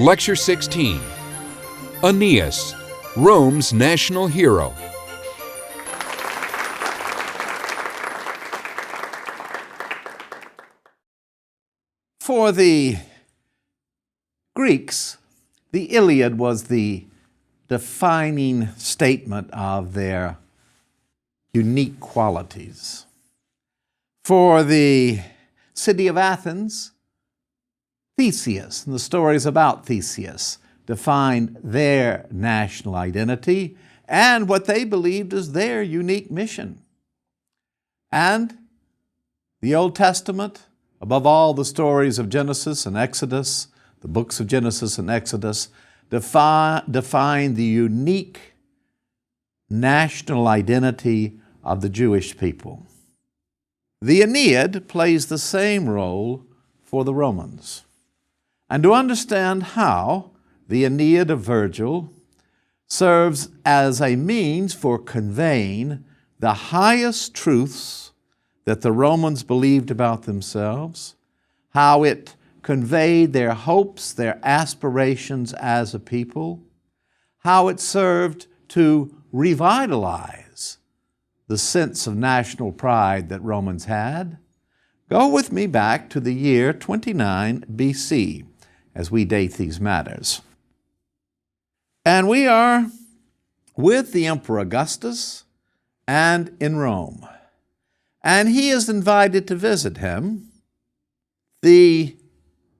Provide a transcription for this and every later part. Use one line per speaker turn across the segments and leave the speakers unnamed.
Lecture 16. Aeneas, Rome's national hero.
For the Greeks, the Iliad was the defining statement of their unique qualities. For the city of Athens, Theseus and the stories about Theseus defined their national identity and what they believed is their unique mission. And the Old Testament, above all the stories of Genesis and Exodus, the books of Genesis and Exodus, define the unique national identity of the Jewish people. The Aeneid plays the same role for the Romans. And to understand how the Aeneid of Virgil serves as a means for conveying the highest truths that the Romans believed about themselves, how it conveyed their hopes, their aspirations as a people, how it served to revitalize the sense of national pride that Romans had. Go with me back to the year 29 BC as we date these matters. And we are with the Emperor Augustus and in Rome. And he is invited to visit him, the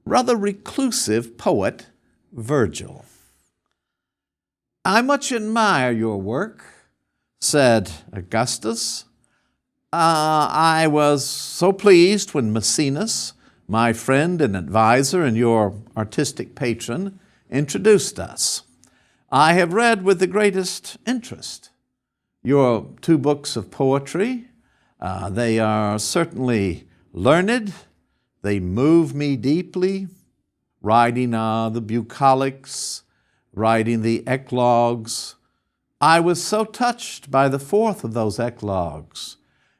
rather reclusive poet Virgil. "I much admire your work," said Augustus. "I was so pleased when Marcellus, my friend and advisor and your artistic patron, introduced us. I have read with the greatest interest your 2 books of poetry. They are certainly learned. They move me deeply, writing the bucolics, writing the eclogues. I was so touched by the 4th of those eclogues,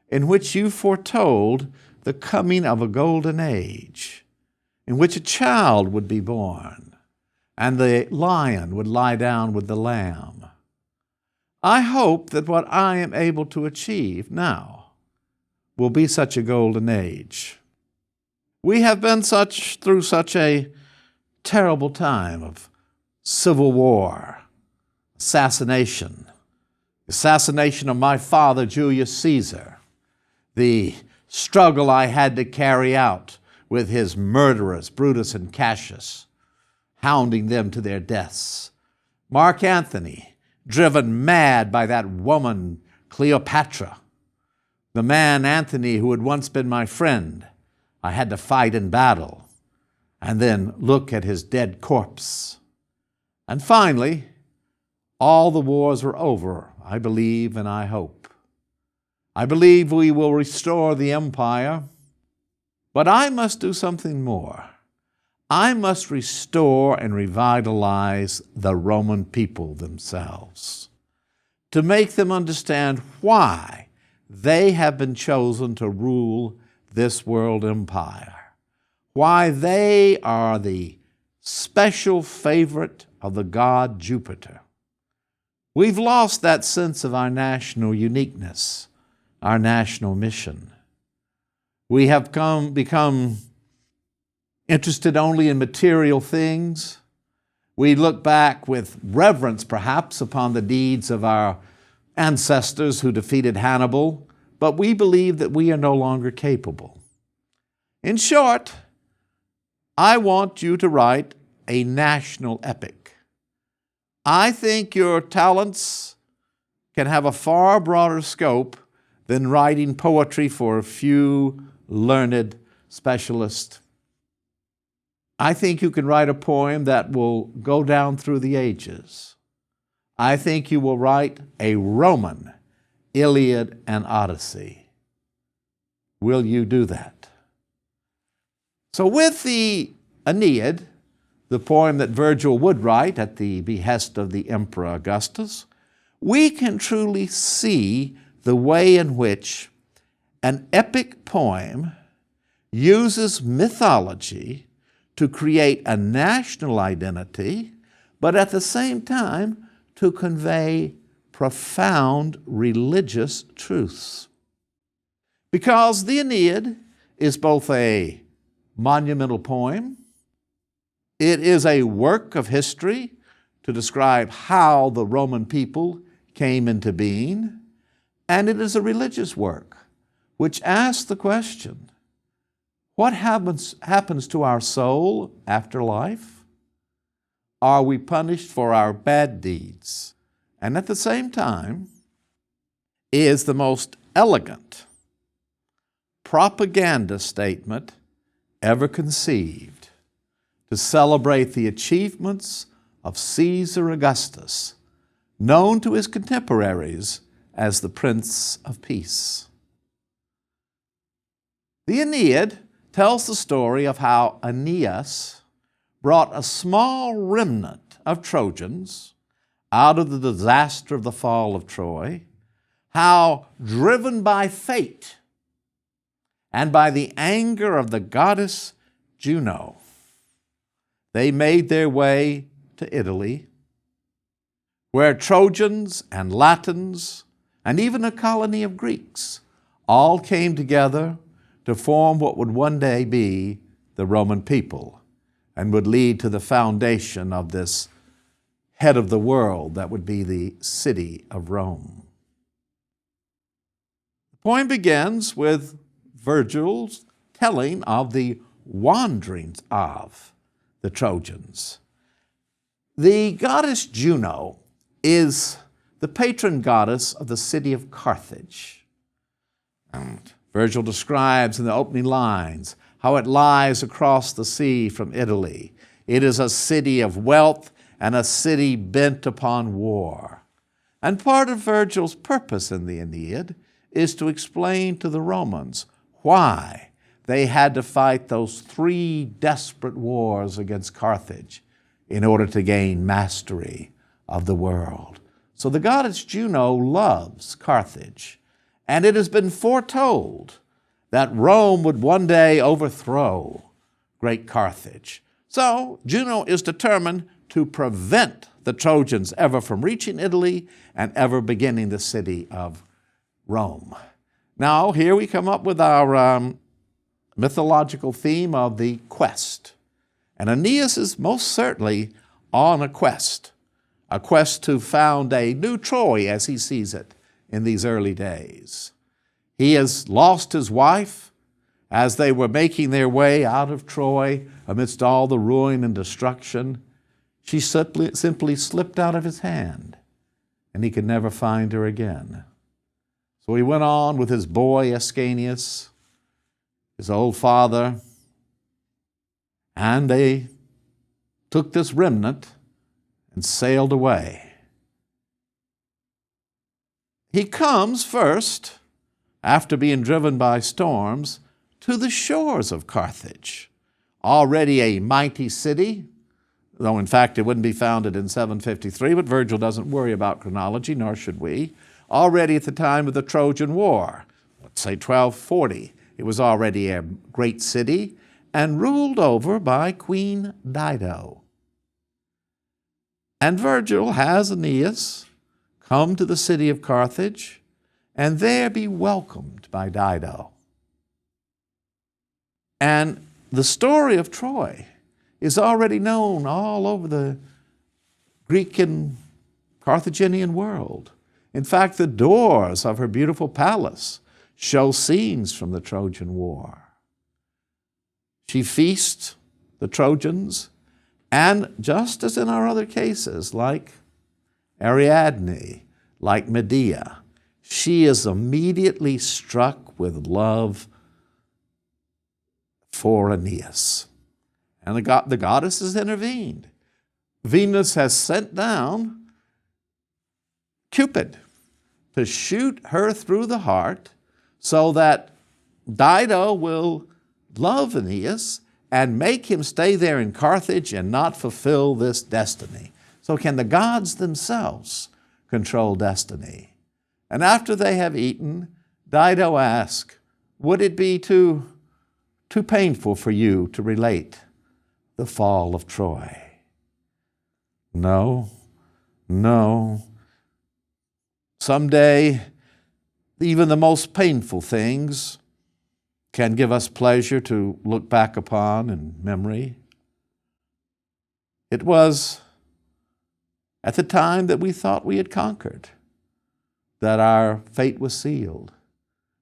in which you foretold the coming of a golden age, in which a child would be born, and the lion would lie down with the lamb. I hope that what I am able to achieve now will be such a golden age. We have been through such a terrible time of civil war, assassination of my father Julius Caesar, the struggle I had to carry out with his murderers, Brutus and Cassius, hounding them to their deaths. Mark Antony, driven mad by that woman Cleopatra. The man Antony who had once been my friend, I had to fight in battle and then look at his dead corpse. And finally, all the wars are over, I believe and I hope. I believe we will restore the empire, but I must do something more. I must restore and revitalize the Roman people themselves, to make them understand why they have been chosen to rule this world empire, why they are the special favorite of the god Jupiter. We've lost that sense of our national uniqueness, our national mission. We have become interested only in material things. We look back with reverence, perhaps, upon the deeds of our ancestors who defeated Hannibal, but we believe that we are no longer capable. In short, I want you to write a national epic. I think your talents can have a far broader scope than writing poetry for a few learned specialists. I think you can write a poem that will go down through the ages. I think you will write a Roman Iliad and Odyssey. Will you do that? So with the Aeneid, the poem that Virgil would write at the behest of the Emperor Augustus, we can truly see the way in which an epic poem uses mythology to create a national identity, but at the same time to convey profound religious truths. Because the Aeneid is both a monumental poem, it is a work of history to describe how the Roman people came into being, and it is a religious work which asks the question, what happens to our soul after life? Are we punished for our bad deeds? And at the same time, is the most elegant propaganda statement ever conceived to celebrate the achievements of Caesar Augustus, known to his contemporaries as the Prince of Peace. The Aeneid tells the story of how Aeneas brought a small remnant of Trojans out of the disaster of the fall of Troy, how, driven by fate and by the anger of the goddess Juno, they made their way to Italy, where Trojans and Latins and even a colony of Greeks all came together to form what would one day be the Roman people and would lead to the foundation of this head of the world that would be the city of Rome. The poem begins with Virgil's telling of the wanderings of the Trojans. The goddess Juno is the patron goddess of the city of Carthage. And Virgil describes in the opening lines how it lies across the sea from Italy. It is a city of wealth and a city bent upon war. And part of Virgil's purpose in the Aeneid is to explain to the Romans why they had to fight those 3 desperate wars against Carthage in order to gain mastery of the world. So the goddess Juno loves Carthage, and it has been foretold that Rome would one day overthrow great Carthage. So Juno is determined to prevent the Trojans ever from reaching Italy and ever beginning the city of Rome. Now, here we come up with our mythological theme of the quest. And Aeneas is most certainly on a quest to found a new Troy as he sees it in these early days. He has lost his wife as they were making their way out of Troy amidst all the ruin and destruction. She simply slipped out of his hand, and he could never find her again. So he went on with his boy Ascanius, his old father, and they took this remnant and sailed away. He comes first, after being driven by storms, to the shores of Carthage, already a mighty city, though in fact it wouldn't be founded in 753, but Virgil doesn't worry about chronology, nor should we. Already at the time of the Trojan War, let's say 1240, it was already a great city and ruled over by Queen Dido. And Virgil has Aeneas come to the city of Carthage and there be welcomed by Dido. And the story of Troy is already known all over the Greek and Carthaginian world. In fact, the doors of her beautiful palace show scenes from the Trojan War. She feasts the Trojans, and just as in our other cases, like Ariadne, like Medea, she is immediately struck with love for Aeneas. And the goddess has intervened. Venus has sent down Cupid to shoot her through the heart so that Dido will love Aeneas and make him stay there in Carthage and not fulfill this destiny. So can the gods themselves control destiny? And after they have eaten, Dido asks, would it be too painful for you to relate the fall of Troy. No, no. Someday, even the most painful things can give us pleasure to look back upon in memory. It was at the time that we thought we had conquered that our fate was sealed.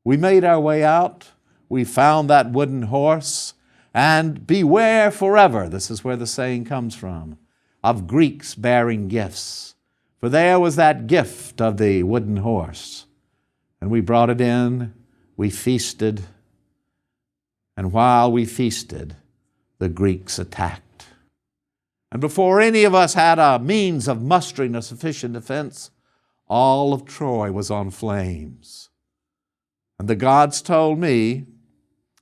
We made our way out. We found that wooden horse. And beware forever, this is where the saying comes from, of Greeks bearing gifts. For there was that gift of the wooden horse. And we brought it in, we feasted, and while we feasted, the Greeks attacked. And before any of us had a means of mustering a sufficient defense, all of Troy was on flames. And the gods told me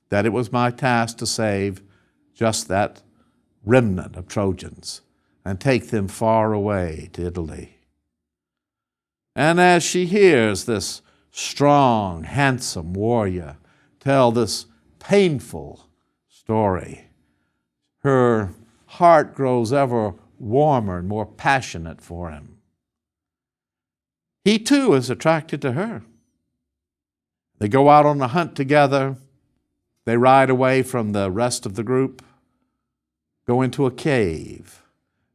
that it was my task to save just that remnant of Trojans and take them far away to Italy. And as she hears this strong, handsome warrior tell this painful story, her heart grows ever warmer and more passionate for him. He too is attracted to her. They go out on a hunt together. They ride away from the rest of the group, go into a cave,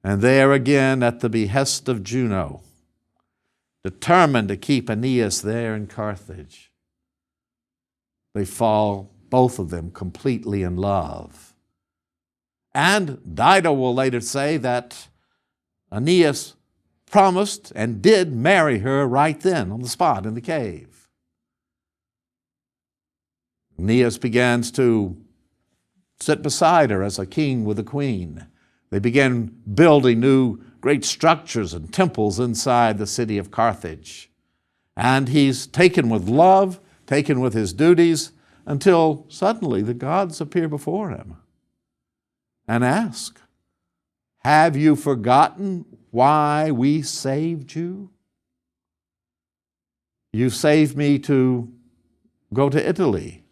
and there again at the behest of Juno, determined to keep Aeneas there in Carthage, they fall, both of them, completely in love. And Dido will later say that Aeneas promised and did marry her right then on the spot in the cave. Aeneas begins to sit beside her as a king with a queen. They begin building new great structures and temples inside the city of Carthage. And he's taken with love, taken with his duties, until suddenly the gods appear before him and ask, "Have you forgotten why we saved you? You saved me to go to Italy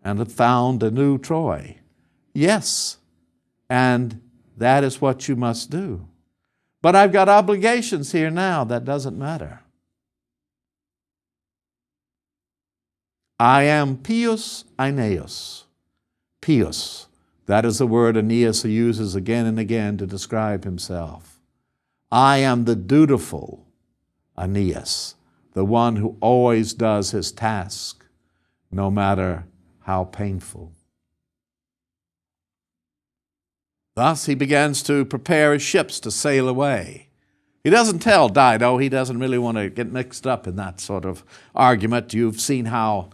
and have found a new Troy." Yes, and that is what you must do. But I've got obligations here now. That doesn't matter. I am pius Aeneas. Pius, that is the word Aeneas uses again and again to describe himself. I am the dutiful Aeneas, the one who always does his task, no matter how painful. Thus he begins to prepare his ships to sail away. He doesn't tell Dido. He doesn't really want to get mixed up in that sort of argument. You've seen how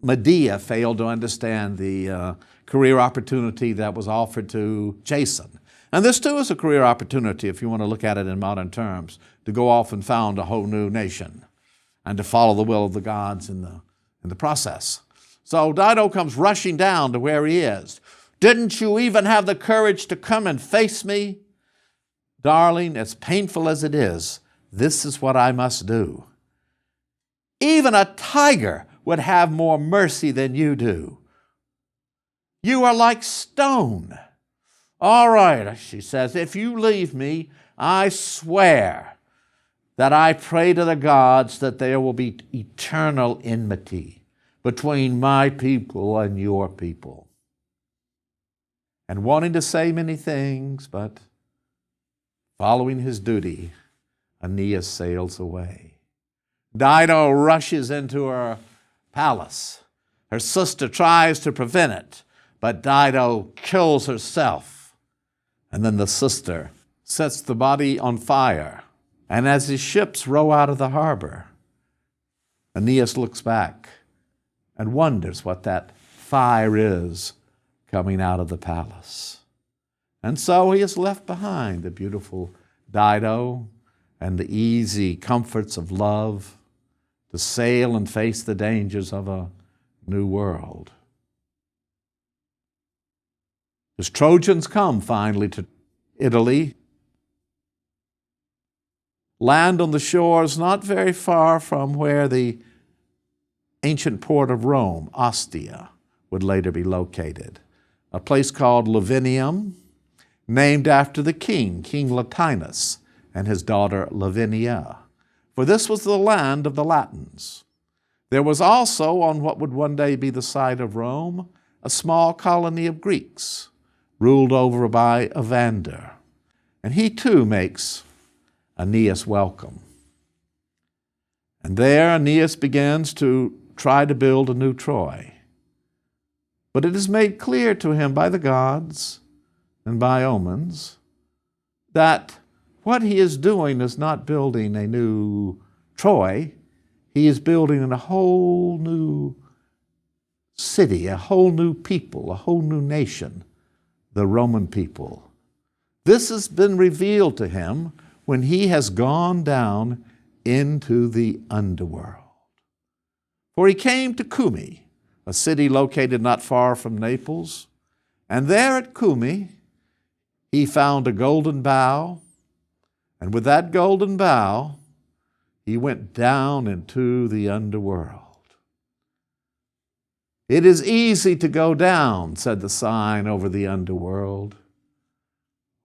Medea failed to understand the career opportunity that was offered to Jason. And this too is a career opportunity, if you want to look at it in modern terms, to go off and found a whole new nation and to follow the will of the gods in the process. So Dido comes rushing down to where he is. "Didn't you even have the courage to come and face me? Darling, as painful as it is, this is what I must do. Even a tiger would have more mercy than you do. You are like stone. All right," she says, "if you leave me, I swear that I pray to the gods that there will be eternal enmity between my people and your people." And wanting to say many things, but following his duty, Aeneas sails away. Dido rushes into her palace. Her sister tries to prevent it, but Dido kills herself. And then the sister sets the body on fire. And as his ships row out of the harbor, Aeneas looks back and wonders what that fire is coming out of the palace. And so he has left behind the beautiful Dido and the easy comforts of love to sail and face the dangers of a new world. As Trojans come finally to Italy, land on the shores not very far from where the ancient port of Rome, Ostia, would later be located. a place called Lavinium, named after the king, King Latinus, and his daughter Lavinia. For this was the land of the Latins. There was also, on what would one day be the site of Rome, a small colony of Greeks, ruled over by Evander. And he too makes Aeneas welcome. And there Aeneas begins to try to build a new Troy. But it is made clear to him by the gods and by omens that what he is doing is not building a new Troy. He is building a whole new city, a whole new people, a whole new nation, the Roman people. This has been revealed to him when he has gone down into the underworld. For he came to Cumae, a city located not far from Naples, and there at Cumae he found a golden bough, and with that golden bough he went down into the underworld. It is easy to go down, said the sign over the underworld.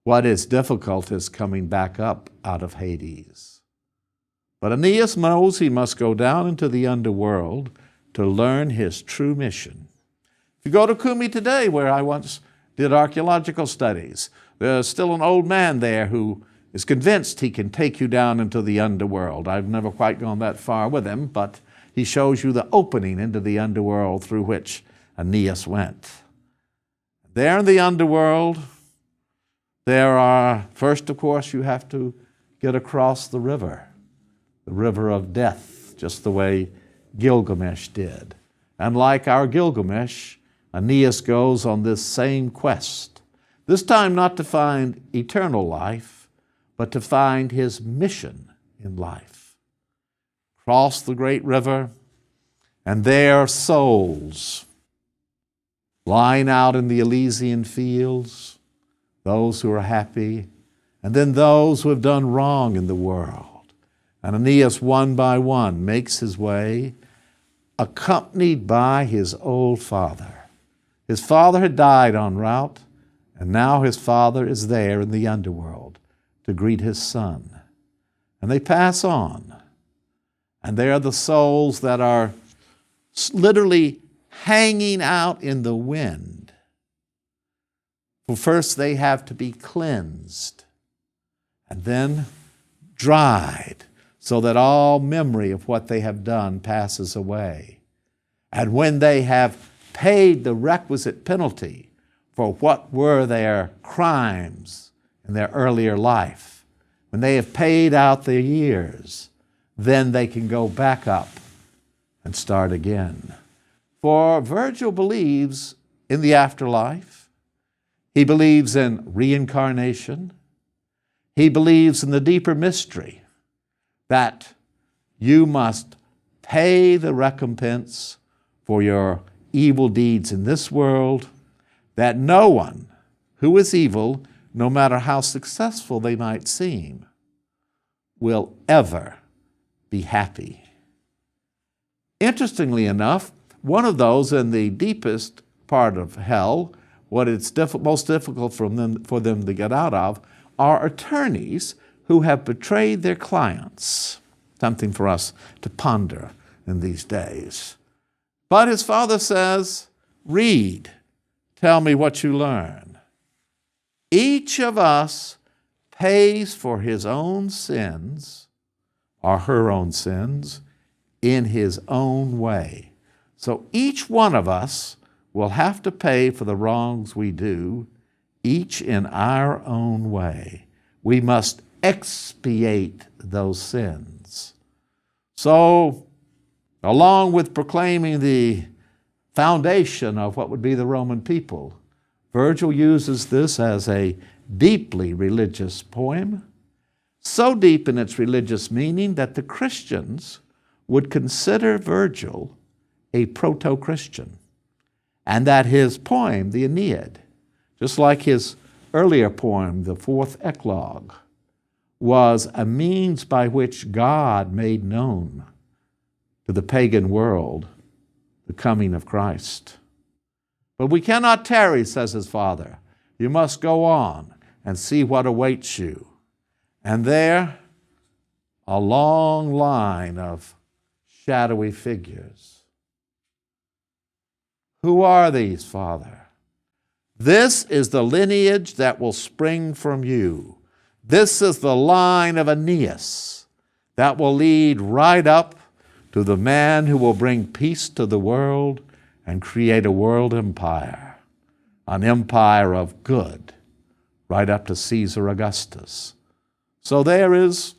What is difficult is coming back up out of Hades. But Aeneas knows he must go down into the underworld to learn his true mission. If you go to Cumae today, where I once did archaeological studies, there's still an old man there who is convinced he can take you down into the underworld. I've never quite gone that far with him, but he shows you the opening into the underworld through which Aeneas went. There in the underworld, there are, first, of course, you have to get across the river of death, just the way Gilgamesh did. And like our Gilgamesh, Aeneas goes on this same quest, this time not to find eternal life, but to find his mission in life. Cross the great river, and there are souls lying out in the Elysian fields, those who are happy, and then those who have done wrong in the world. And Aeneas, one by one, makes his way, accompanied by his old father. His father had died en route, and now his father is there in the underworld to greet his son. And they pass on. And they are the souls that are literally hanging out in the wind. For first they have to be cleansed and then dried so that all memory of what they have done passes away. And when they have paid the requisite penalty for what were their crimes in their earlier life, when they have paid out their years, then they can go back up and start again. For Virgil believes in the afterlife. He believes in reincarnation. He believes in the deeper mystery that you must pay the recompense for your evil deeds in this world, that no one who is evil, no matter how successful they might seem, will ever be happy. Interestingly enough, one of those in the deepest part of hell, what it's most difficult for them to get out of, are attorneys who have betrayed their clients. Something for us to ponder in these days. But his father says, read, tell me what you learn. Each of us pays for his own sins, or her own sins, in his own way. So each one of us will have to pay for the wrongs we do, each in our own way. We must expiate those sins. So, along with proclaiming the foundation of what would be the Roman people, Virgil uses this as a deeply religious poem, so deep in its religious meaning that the Christians would consider Virgil a proto-Christian, and that his poem, the Aeneid, just like his earlier poem, the fourth eclogue, was a means by which God made known to the pagan world the coming of Christ. But we cannot tarry, says his father. You must go on and see what awaits you. And there, a long line of shadowy figures. Who are these, Father? This is the lineage that will spring from you. This is the line of Aeneas that will lead right up to the man who will bring peace to the world and create a world empire, an empire of good, right up to Caesar Augustus. So there is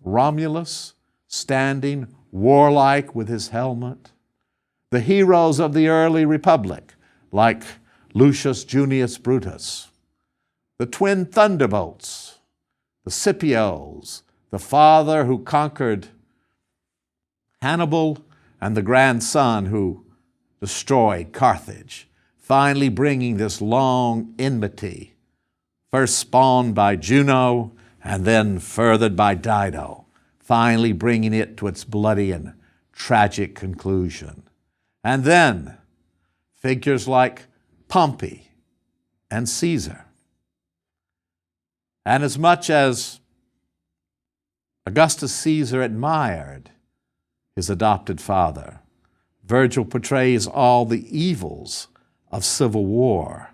Romulus standing warlike with his helmet. The heroes of the early republic, like Lucius Junius Brutus. The twin thunderbolts, the Scipios, the father who conquered Hannibal and the grandson who destroyed Carthage, finally bringing this long enmity, first spawned by Juno and then furthered by Dido, finally bringing it to its bloody and tragic conclusion. And then figures like Pompey and Caesar. And as much as Augustus Caesar admired his adopted father, Virgil portrays all the evils of civil war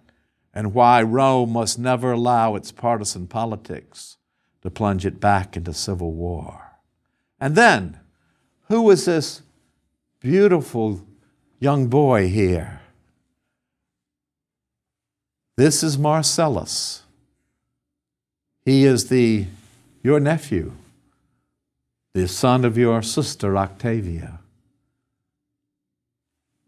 and why Rome must never allow its partisan politics to plunge it back into civil war. And then, who is this beautiful young boy here? This is Marcellus. He is your nephew, the son of your sister Octavia.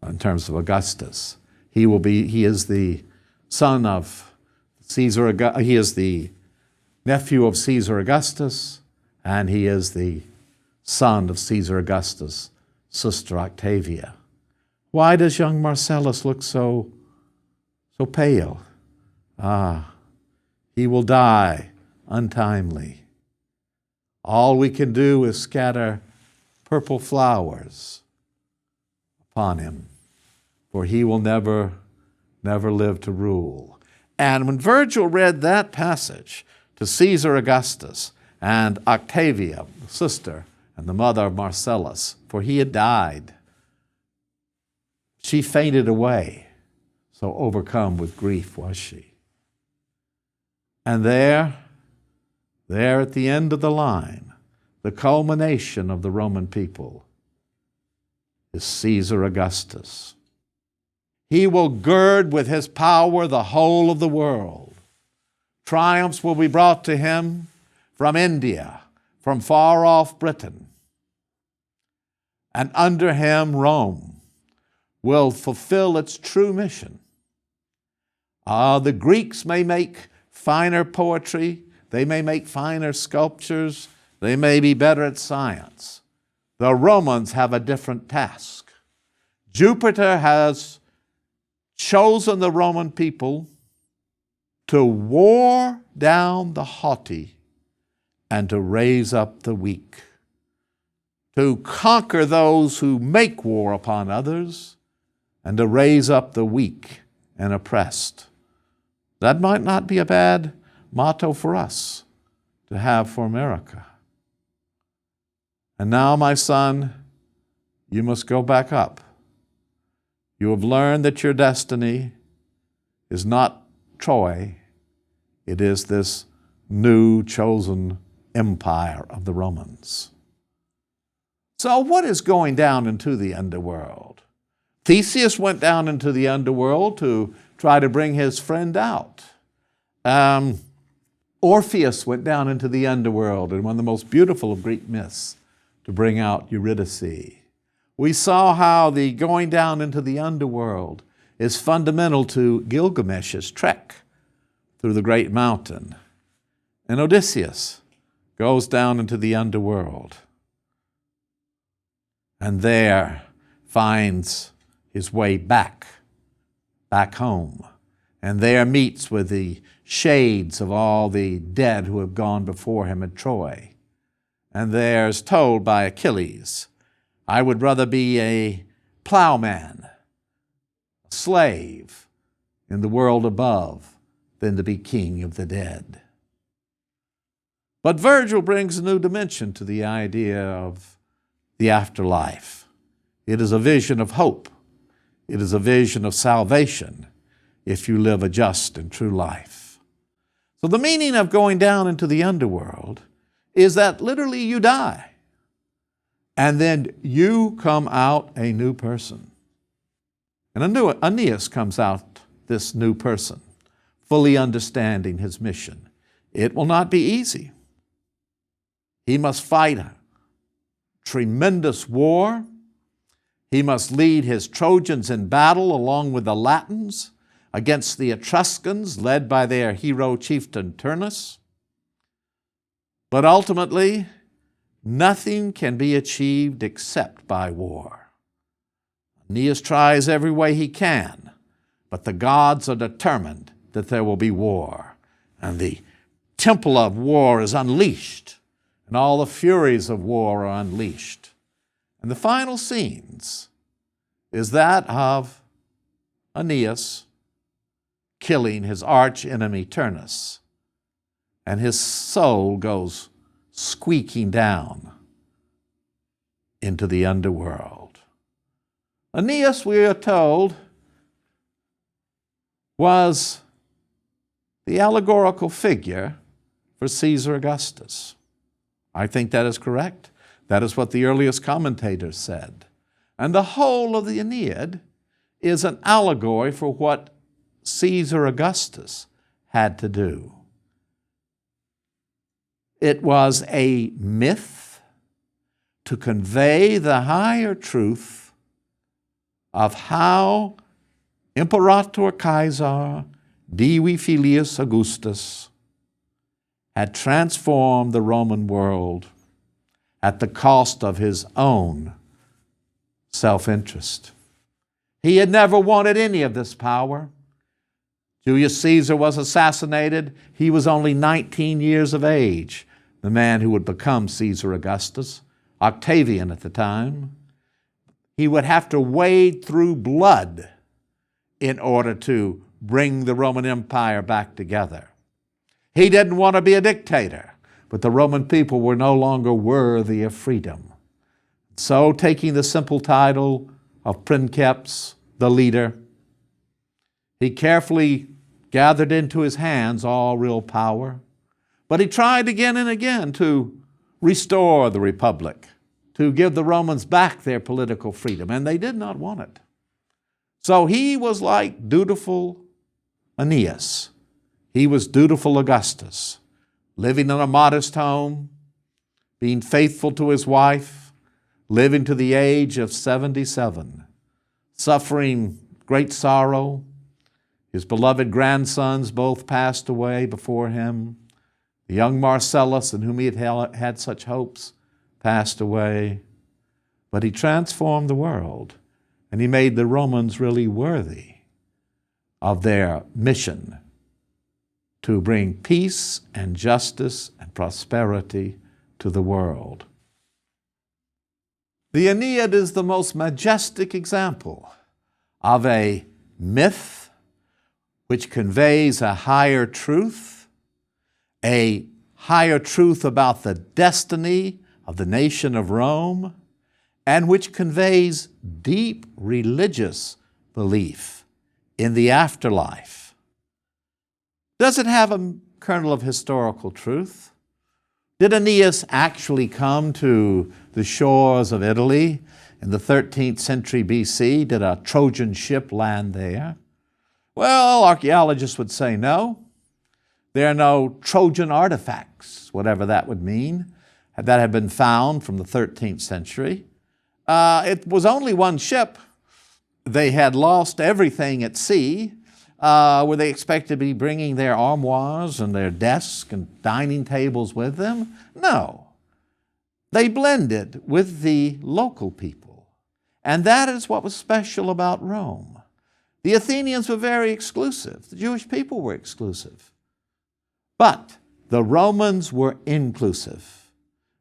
In terms of Augustus, he is the son of Caesar. He is the nephew of Caesar Augustus, and he is the son of Caesar Augustus' sister Octavia. Why does young Marcellus look so pale? He will die untimely. All we can do is scatter purple flowers upon him, for he will never live to rule. And when Virgil read that passage to Caesar Augustus and Octavia, the sister and the mother of Marcellus, for he had died, she fainted away, so overcome with grief was she. And there at the end of the line, the culmination of the Roman people, is Caesar Augustus. He will gird with his power the whole of the world. Triumphs will be brought to him from India, from far off Britain. And under him, Rome will fulfill its true mission. The Greeks may make finer poetry, they may make finer sculptures, they may be better at science. The Romans have a different task. Jupiter has chosen the Roman people to war down the haughty and to raise up the weak, to conquer those who make war upon others, and to raise up the weak and oppressed. That might not be a bad motto for us to have for America. And now, my son, you must go back up. You have learned that your destiny is not Troy. It is this new chosen empire of the Romans. So what is going down into the underworld? Theseus went down into the underworld to try to bring his friend out. Orpheus went down into the underworld in one of the most beautiful of Greek myths to bring out Eurydice. We saw how the going down into the underworld is fundamental to Gilgamesh's trek through the great mountain. And Odysseus goes down into the underworld and there finds his way back home, and there meets with the shades of all the dead who have gone before him at Troy. And there's told by Achilles, I would rather be a plowman, a slave in the world above than to be king of the dead. But Virgil brings a new dimension to the idea of the afterlife. It is a vision of hope. It is a vision of salvation if you live a just and true life. So the meaning of going down into the underworld is that literally you die, and then you come out a new person. And Aeneas comes out this new person, fully understanding his mission. It will not be easy. He must fight a tremendous war. He must lead his Trojans in battle along with the Latins against the Etruscans led by their hero chieftain Turnus. But ultimately, nothing can be achieved except by war. Aeneas tries every way he can, but the gods are determined that there will be war, and the temple of war is unleashed, and all the furies of war are unleashed. And the final scenes is that of Aeneas killing his arch enemy Turnus, and his soul goes squeaking down into the underworld. Aeneas, we are told, was the allegorical figure for Caesar Augustus. I think that is correct. That is what the earliest commentators said. And the whole of the Aeneid is an allegory for what Caesar Augustus had to do. It was a myth to convey the higher truth of how Imperator Caesar Divi Filius Augustus had transformed the Roman world at the cost of his own self-interest. He had never wanted any of this power. Julius Caesar was assassinated. He was only 19 years of age, the man who would become Caesar Augustus, Octavian at the time. He would have to wade through blood in order to bring the Roman Empire back together. He didn't want to be a dictator, but the Roman people were no longer worthy of freedom. So, taking the simple title of princeps, the leader, he carefully gathered into his hands all real power, but he tried again and again to restore the republic, to give the Romans back their political freedom, and they did not want it. So he was like dutiful Aeneas. He was dutiful Augustus, living in a modest home, being faithful to his wife, living to the age of 77, suffering great sorrow. His beloved grandsons both passed away before him. The young Marcellus, in whom he had such hopes, passed away. But he transformed the world, and he made the Romans really worthy of their mission to bring peace and justice and prosperity to the world. The Aeneid is the most majestic example of a myth which conveys a higher truth about the destiny of the nation of Rome, and which conveys deep religious belief in the afterlife. Does it have a kernel of historical truth? Did Aeneas actually come to the shores of Italy in the 13th century BC? Did a Trojan ship land there? Well, archaeologists would say no. There are no Trojan artifacts, whatever that would mean, that had been found from the 13th century. It was only one ship. They had lost everything at sea. Were they expected to be bringing their armoires and their desks and dining tables with them? No. They blended with the local people. And that is what was special about Rome. The Athenians were very exclusive. The Jewish people were exclusive. But the Romans were inclusive.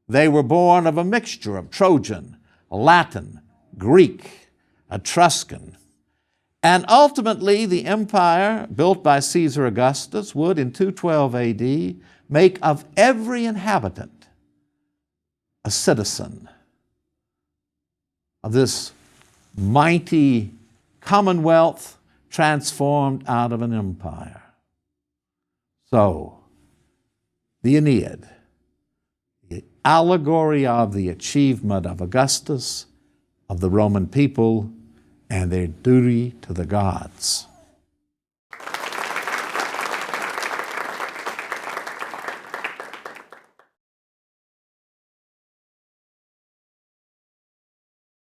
They were born of a mixture of Trojan, Latin, Greek, Etruscan, And ultimately, the empire built by Caesar Augustus would, in 212 AD, make of every inhabitant a citizen of this mighty commonwealth transformed out of an empire. So, the Aeneid, the allegory of the achievement of Augustus, of the Roman people, and their duty to the gods.